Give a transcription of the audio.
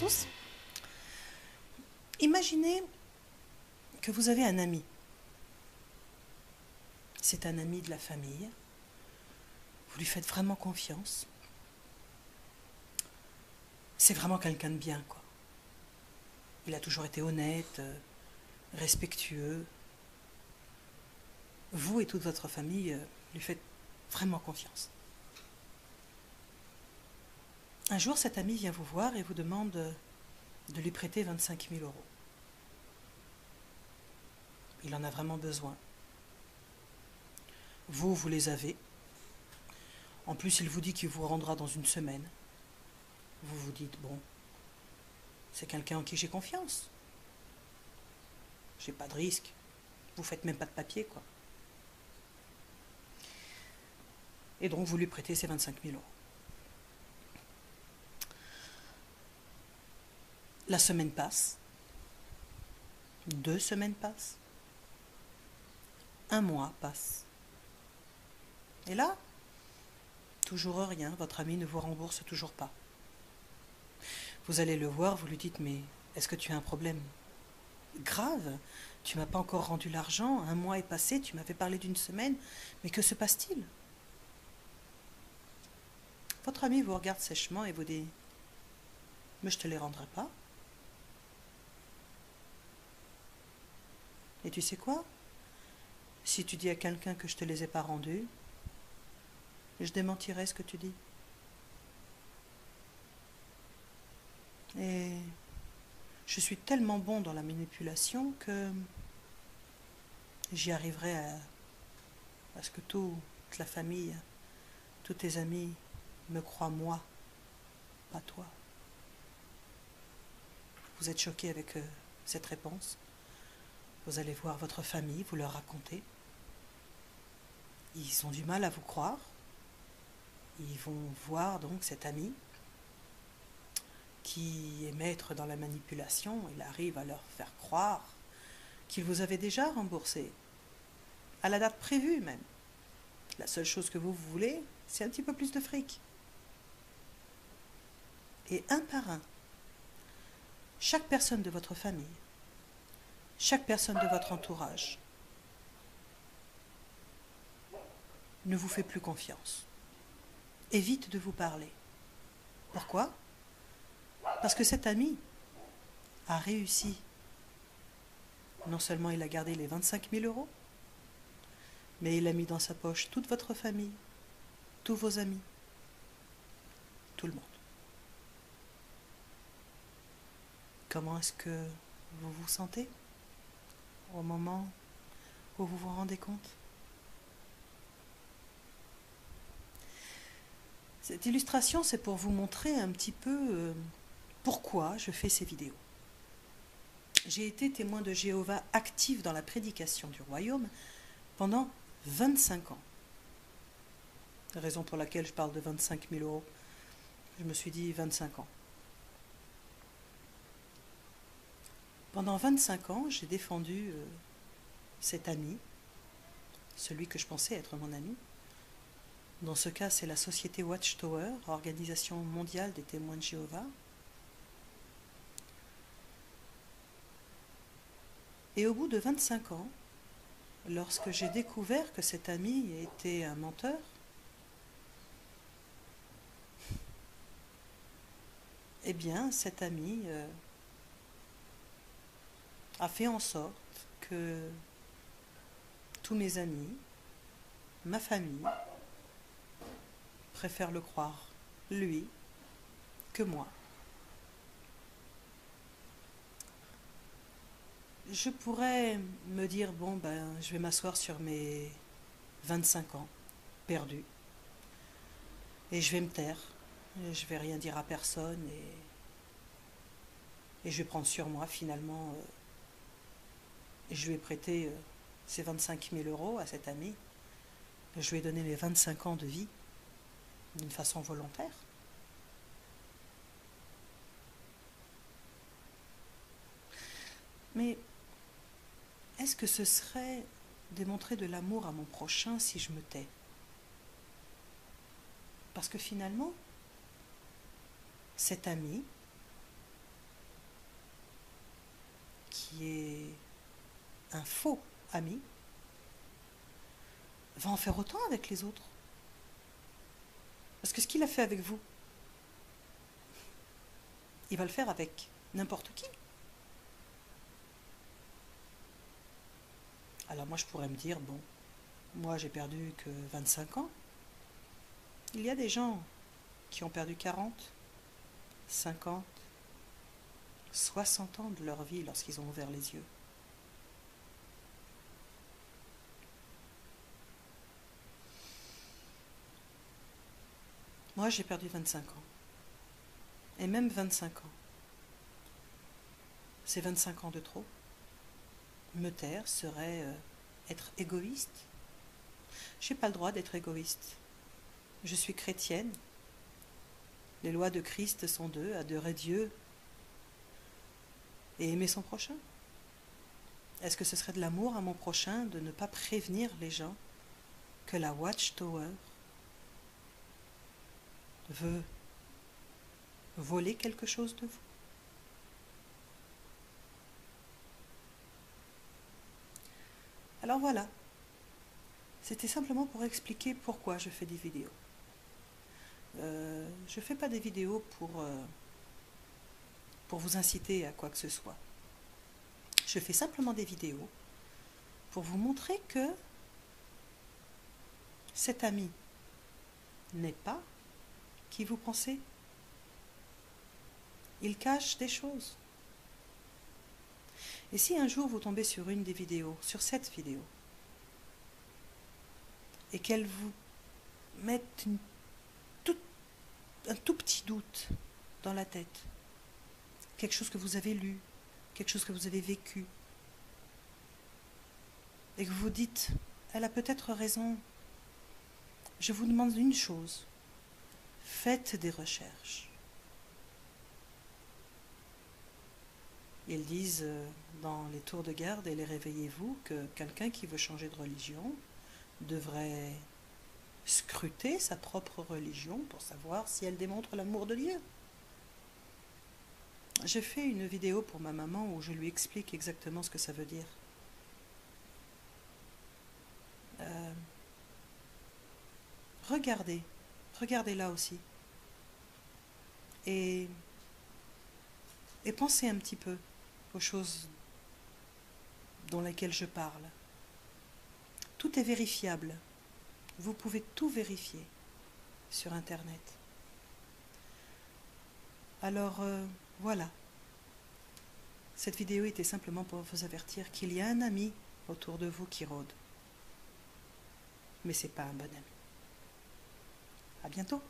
tous. Imaginez que vous avez un ami. C'est un ami de la famille. Vous lui faites vraiment confiance. C'est vraiment quelqu'un de bien, quoi. Il a toujours été honnête, respectueux. Vous et toute votre famille lui faites vraiment confiance. Un jour, cet ami vient vous voir et vous demande de lui prêter 25 000 euros. Il en a vraiment besoin. Vous les avez. En plus, il vous dit qu'il vous rendra dans une semaine. Vous vous dites, bon, c'est quelqu'un en qui j'ai confiance. J'ai pas de risque. Vous faites même pas de papier, quoi. Et donc, vous lui prêtez ces 25 000 euros. La semaine passe. 2 semaines passent. 1 mois passe. Et là, toujours rien, votre ami ne vous rembourse toujours pas. Vous allez le voir, vous lui dites, mais est-ce que tu as un problème grave? Tu m'as pas encore rendu l'argent, 1 mois est passé, tu m'avais parlé d'1 semaine, mais que se passe-t-il? Votre ami vous regarde sèchement et vous dit, mais je te les rendrai pas. Et tu sais quoi? Si tu dis à quelqu'un que je te les ai pas rendus, je démentirai ce que tu dis. Et je suis tellement bon dans la manipulation que j'y arriverai à ce que toute la famille, tous tes amis me croient moi, pas toi. Vous êtes choqué avec cette réponse. Vous allez voir votre famille, vous leur racontez. Ils ont du mal à vous croire. Ils vont voir donc cet ami qui est maître dans la manipulation. Il arrive à leur faire croire qu'il vous avait déjà remboursé, à la date prévue même. La seule chose que vous voulez, c'est un petit peu plus de fric. Et un par un, chaque personne de votre famille, chaque personne de votre entourage ne vous fait plus confiance. Évite de vous parler. Pourquoi? Parce que cet ami a réussi. Non seulement il a gardé les 25 000 euros, mais il a mis dans sa poche toute votre famille, tous vos amis, tout le monde. Comment est-ce que vous vous sentez au moment où vous vous rendez compte? Cette illustration, c'est pour vous montrer un petit peu pourquoi je fais ces vidéos. J'ai été témoin de Jéhovah actif dans la prédication du royaume pendant 25 ans. La raison pour laquelle je parle de 25 000 euros, je me suis dit 25 ans. Pendant 25 ans, j'ai défendu cet ami, celui que je pensais être mon ami. Dans ce cas, c'est la société Watchtower, Organisation mondiale des témoins de Jéhovah. Et au bout de 25 ans, lorsque j'ai découvert que cet ami était un menteur, eh bien, cet ami a fait en sorte que tous mes amis, ma famille, préfèrent le croire, lui, que moi. Je pourrais me dire, bon, ben, je vais m'asseoir sur mes 25 ans perdus, et je vais me taire, et je vais rien dire à personne, et je vais prendre sur moi, finalement, et je lui ai prêté ces 25 000 euros à cet ami, et je lui ai donné mes 25 ans de vie, d'une façon volontaire. Mais est-ce que ce serait démontrer de l'amour à mon prochain si je me tais? Parce que finalement, cet ami qui est un faux ami, va en faire autant avec les autres. Parce que ce qu'il a fait avec vous, il va le faire avec n'importe qui. Alors moi je pourrais me dire, bon, moi j'ai perdu que 25 ans. Il y a des gens qui ont perdu 40, 50, 60 ans de leur vie lorsqu'ils ont ouvert les yeux. Moi j'ai perdu 25 ans. Et même 25 ans. C'est 25 ans de trop. Me taire serait être égoïste. Je n'ai pas le droit d'être égoïste. Je suis chrétienne. Les lois de Christ sont deux, adorer Dieu et aimer son prochain. Est-ce que ce serait de l'amour à mon prochain de ne pas prévenir les gens que la Watchtower veut voler quelque chose de vous? Alors voilà, c'était simplement pour expliquer pourquoi je fais des vidéos. Je ne fais pas des vidéos pour vous inciter à quoi que ce soit. Je fais simplement des vidéos pour vous montrer que cet ami n'est pas qui vous pensez. Il cache des choses. Et si un jour vous tombez sur une des vidéos, sur cette vidéo, et qu'elle vous mette un tout petit doute dans la tête, quelque chose que vous avez lu, quelque chose que vous avez vécu, et que vous vous dites, elle a peut-être raison, je vous demande une chose, faites des recherches. Ils disent dans les tours de garde et les réveillez-vous que quelqu'un qui veut changer de religion devrait scruter sa propre religion pour savoir si elle démontre l'amour de Dieu. J'ai fait une vidéo pour ma maman où je lui explique exactement ce que ça veut dire. Regardez là aussi. Et pensez un petit peu aux choses dans lesquelles je parle. Tout est vérifiable. Vous pouvez tout vérifier sur Internet. Alors, voilà. Cette vidéo était simplement pour vous avertir qu'il y a un ami autour de vous qui rôde. Mais ce n'est pas un bon ami. À bientôt.